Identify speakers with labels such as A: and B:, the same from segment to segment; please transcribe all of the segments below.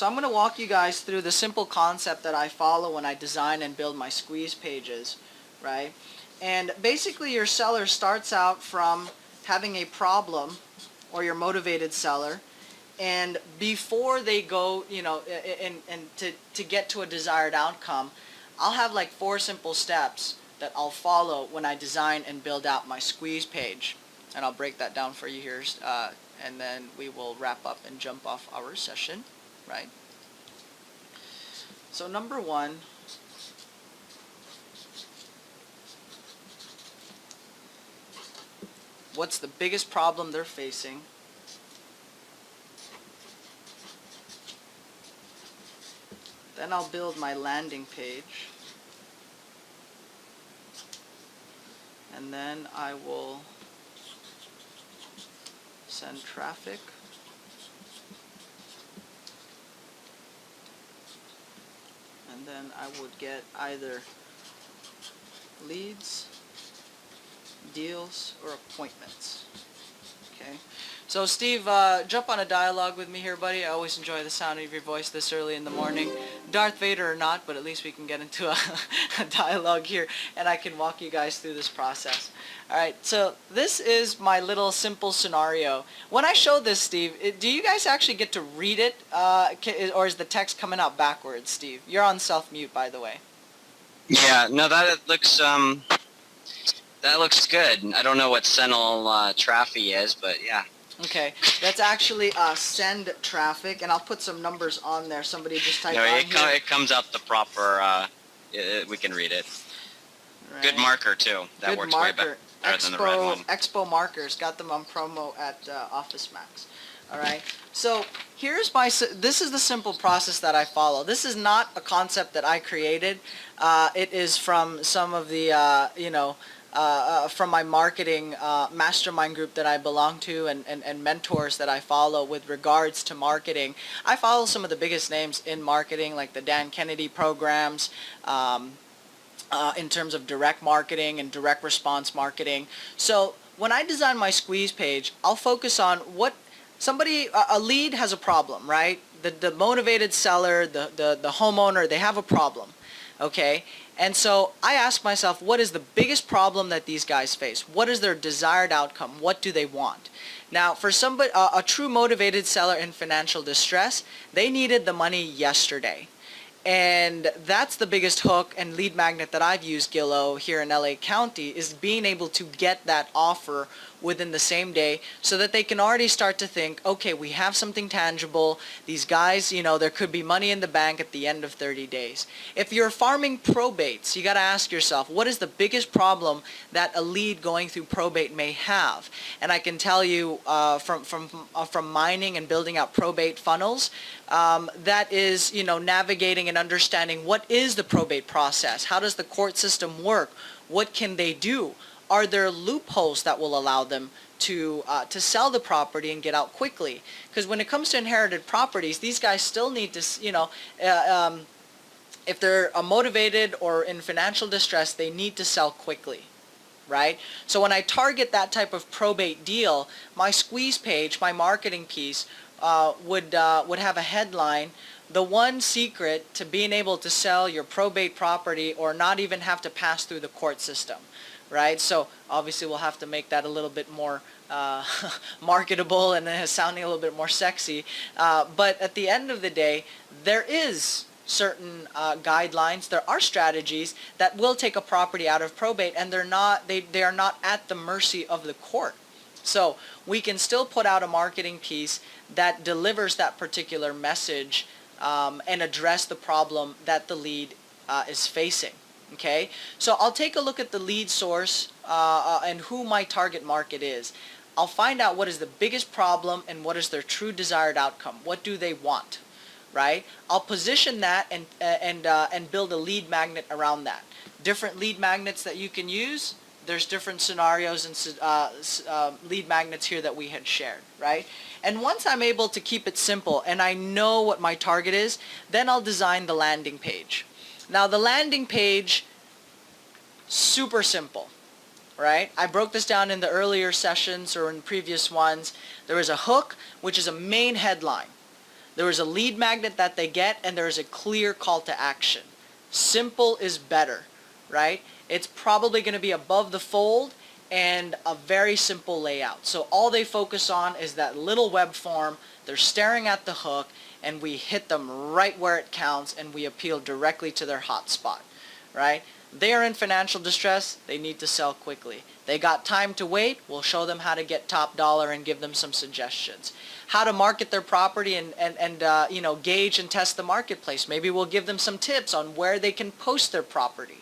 A: So I'm going to walk you guys through the simple concept that I follow when I design and build my squeeze pages, right? And basically your seller starts out from having a problem, or your motivated seller, and before they go, you know, and to get to a desired outcome, I'll have like 4 simple steps that I'll follow when I design and build out my squeeze page. And I'll break that down for you here, and then we will wrap up and jump off our session, right? So number 1, what's the biggest problem they're facing? Then I'll build my landing page, and then I will send traffic, and then I would get either leads, deals, or appointments. Okay. So Steve, jump on a dialogue with me here, buddy. I always enjoy the sound of your voice this early in the morning. Darth Vader or not, but at least we can get into a dialogue here, and I can walk you guys through this process. Alright, so this is my little simple scenario. When I show this, Steve, do you guys actually get to read it, or is the text coming out backwards, Steve? You're on self-mute, by the way.
B: Yeah, no, that looks good. I don't know what Sentinel Traffy is, but yeah.
A: Okay, that's actually send traffic, and I'll put some numbers on there. Somebody just type
B: No,
A: on
B: it comes out the proper, we can read it.
A: Right.
B: Good marker, too. That
A: Good
B: works
A: marker.
B: way better than the red one.
A: Expo markers, got them on promo at Office Max. Alright, so here's this is the simple process that I follow. This is not a concept that I created. It is from some of the, from my marketing mastermind group that I belong to, and mentors that I follow with regards to marketing. I follow some of the biggest names in marketing, like the Dan Kennedy programs, in terms of direct marketing and direct response marketing. So when I design my squeeze page, I'll focus on what a lead has a problem, right? The motivated seller, the homeowner, they have a problem, okay? And so I ask myself, what is the biggest problem that these guys face? What is their desired outcome? What do they want? Now, for somebody, a true motivated seller in financial distress, they needed the money yesterday. And that's the biggest hook and lead magnet that I've used, Gillo, here in LA County, is being able to get that offer within the same day so that they can already start to think, okay, we have something tangible. These guys, there could be money in the bank at the end of 30 days. If you're farming probates, you got to ask yourself, what is the biggest problem that a lead going through probate may have? And I can tell you from mining and building out probate funnels, that is, navigating and understanding what is the probate process? How does the court system work? What can they do? Are there loopholes that will allow them to sell the property and get out quickly? Because when it comes to inherited properties, these guys still need to, if they're motivated or in financial distress, they need to sell quickly, right? So when I target that type of probate deal, my squeeze page, my marketing piece, would have a headline: the one secret to being able to sell your probate property or not even have to pass through the court system. Right? So obviously we'll have to make that a little bit more marketable and sounding a little bit more sexy. But at the end of the day, there is certain guidelines, there are strategies that will take a property out of probate, and they are not at the mercy of the court. So we can still put out a marketing piece that delivers that particular message and address the problem that the lead is facing. Okay, so I'll take a look at the lead source and who my target market is. I'll find out what is the biggest problem and what is their true desired outcome. What do they want, right? I'll position that and build a lead magnet around that. Different lead magnets that you can use. There's different scenarios and lead magnets here that we had shared, right? And once I'm able to keep it simple and I know what my target is, then I'll design the landing page. Now the landing page, super simple, right? I broke this down in the earlier sessions or in previous ones. There is a hook, which is a main headline. There is a lead magnet that they get, and there is a clear call to action. Simple is better, right? It's probably going to be above the fold and a very simple layout. So all they focus on is that little web form. They're staring at the hook, and we hit them right where it counts, and we appeal directly to their hotspot, right? They are in financial distress. They need to sell quickly. They got time to wait. We'll show them how to get top dollar and give them some suggestions. How to market their property and gauge and test the marketplace. Maybe we'll give them some tips on where they can post their property.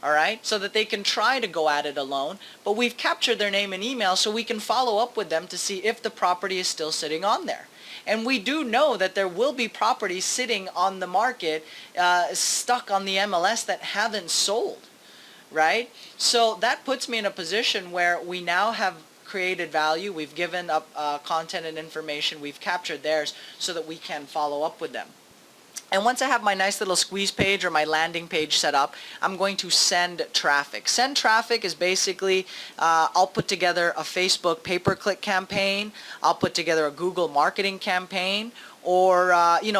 A: All right, so that they can try to go at it alone, but we've captured their name and email so we can follow up with them to see if the property is still sitting on there. And we do know that there will be properties sitting on the market, stuck on the MLS that haven't sold, right? So that puts me in a position where we now have created value. We've given up content and information. We've captured theirs so that we can follow up with them. And once I have my nice little squeeze page or my landing page set up, I'm going to send traffic. Send traffic is basically, I'll put together a Facebook pay-per-click campaign. I'll put together a Google marketing campaign, or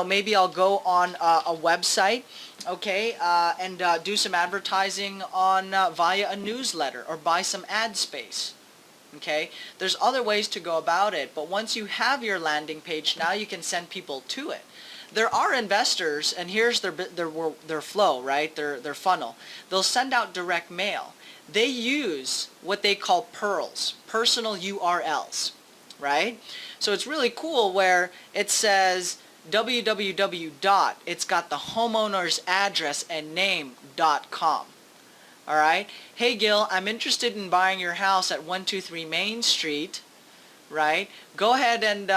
A: maybe I'll go on a website, okay, and do some advertising on via a newsletter or buy some ad space. Okay, there's other ways to go about it, but once you have your landing page, now you can send people to it. There are investors, and here's their flow, right? Their funnel. They'll send out direct mail. They use what they call PURLs, personal URLs, right? So it's really cool where it says www. It's got the homeowner's address and name.com. All right. Hey Gil, I'm interested in buying your house at 123 Main Street. Right? Go ahead and,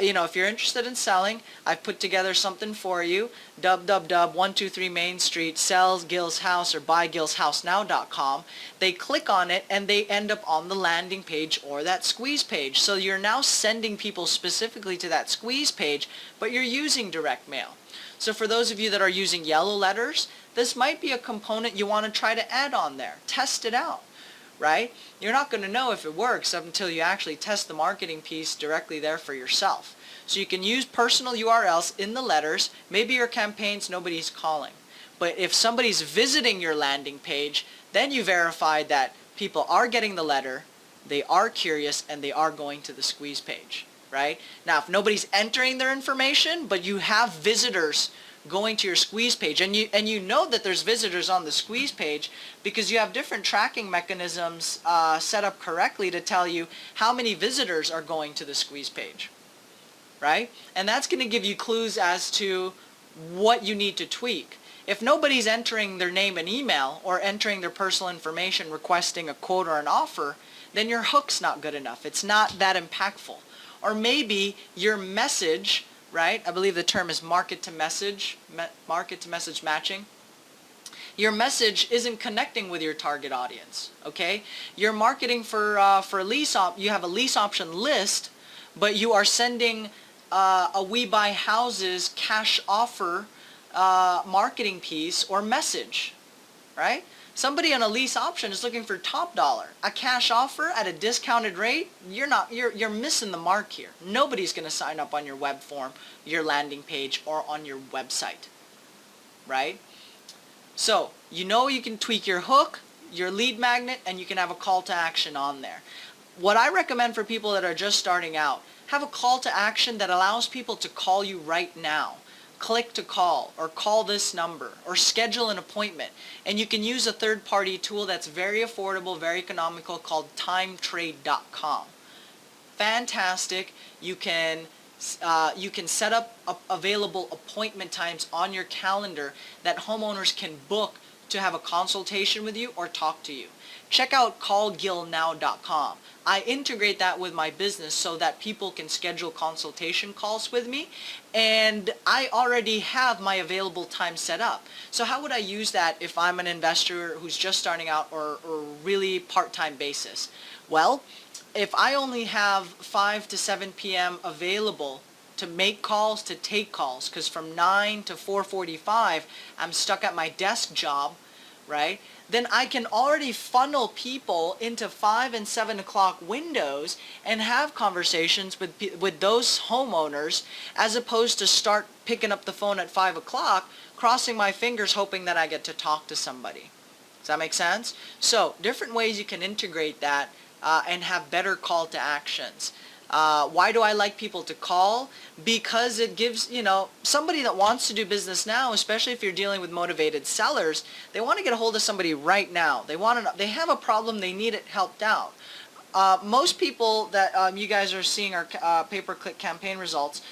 A: if you're interested in selling, I've put together something for you. www.123 Main Street sells Gil's house or buygilshousenow.com. They click on it and they end up on the landing page or that squeeze page. So you're now sending people specifically to that squeeze page, but you're using direct mail. So for those of you that are using yellow letters, this might be a component you want to try to add on there. Test it out. Right? You're not going to know if it works until you actually test the marketing piece directly there for yourself. So you can use personal URLs in the letters. Maybe your campaigns, nobody's calling. But if somebody's visiting your landing page, then you verify that people are getting the letter, they are curious, and they are going to the squeeze page. Right? Now, if nobody's entering their information, but you have visitors going to your squeeze page, and you know that there's visitors on the squeeze page because you have different tracking mechanisms set up correctly to tell you how many visitors are going to the squeeze page, right? And that's going to give you clues as to what you need to tweak. If nobody's entering their name and email or entering their personal information requesting a quote or an offer, then your hook's not good enough. It's not that impactful. Or maybe your message, right? I believe the term is market to message matching. Your message isn't connecting with your target audience, okay? You're marketing for a lease you have a lease option list, but you are sending a We Buy Houses cash offer marketing piece or message, right? Somebody on a lease option is looking for top dollar. A cash offer at a discounted rate, you're missing the mark here. Nobody's going to sign up on your web form, your landing page, or on your website, right? So, you can tweak your hook, your lead magnet, and you can have a call to action on there. What I recommend for people that are just starting out, have a call to action that allows people to call you right now. Click to call, or call this number, or schedule an appointment. And you can use a third-party tool that's very affordable, very economical, called timetrade.com. Fantastic. You can set up available appointment times on your calendar that homeowners can book to have a consultation with you or talk to you. Check out callgilnow.com. I integrate that with my business so that people can schedule consultation calls with me, and I already have my available time set up. So how would I use that if I'm an investor who's just starting out or really part-time basis? Well, if I only have 5 to 7 p.m. available to make calls, to take calls, because from 9 to 4:45 I'm stuck at my desk job, right? Then I can already funnel people into 5 and 7 o'clock windows and have conversations with those homeowners, as opposed to start picking up the phone at 5 o'clock, crossing my fingers hoping that I get to talk to somebody. Does that make sense? So different ways you can integrate that and have better call to actions. Why do I like people to call? Because it gives, somebody that wants to do business now, especially if you're dealing with motivated sellers, they want to get a hold of somebody right now. They have a problem, they need it helped out. Most people that you guys are seeing our pay-per-click campaign results,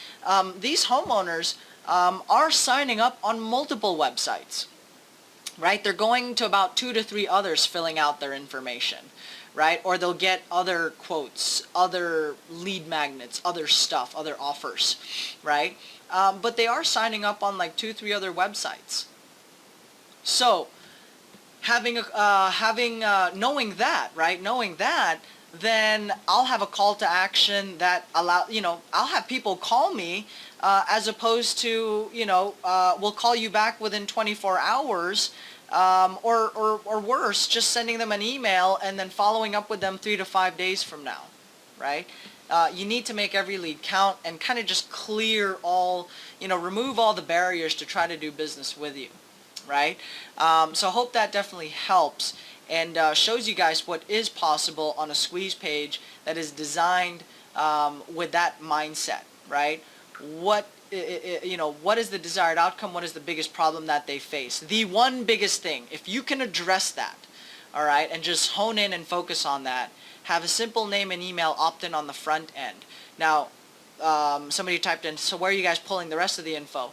A: these homeowners are signing up on multiple websites, right? They're going to about 2 to 3 others filling out their information, right? Or they'll get other quotes, other lead magnets, other stuff, other offers, right? But they are signing up on like 2, 3 other websites. So knowing that, right? Knowing that, then I'll have a call to action that I'll have people call me as opposed to, we'll call you back within 24 hours. Or worse, just sending them an email and then following up with them 3 to 5 days from now, right? You need to make every lead count and kind of just clear all, remove all the barriers to try to do business with you, right? So I hope that definitely helps and shows you guys what is possible on a squeeze page that is designed with that mindset, right? What is the desired outcome? What is the biggest problem that they face? The one biggest thing, if you can address that, all right, and just hone in and focus on that, have a simple name and email opt-in on the front end. Now, somebody typed in, so where are you guys pulling the rest of the info?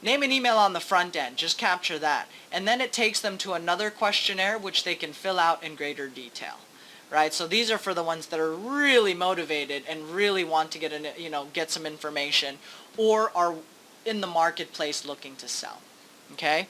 A: Name and email on the front end, just capture that. And then it takes them to another questionnaire which they can fill out in greater detail. Right, so these are for the ones that are really motivated and really want to get some information, or are in the marketplace looking to sell. Okay.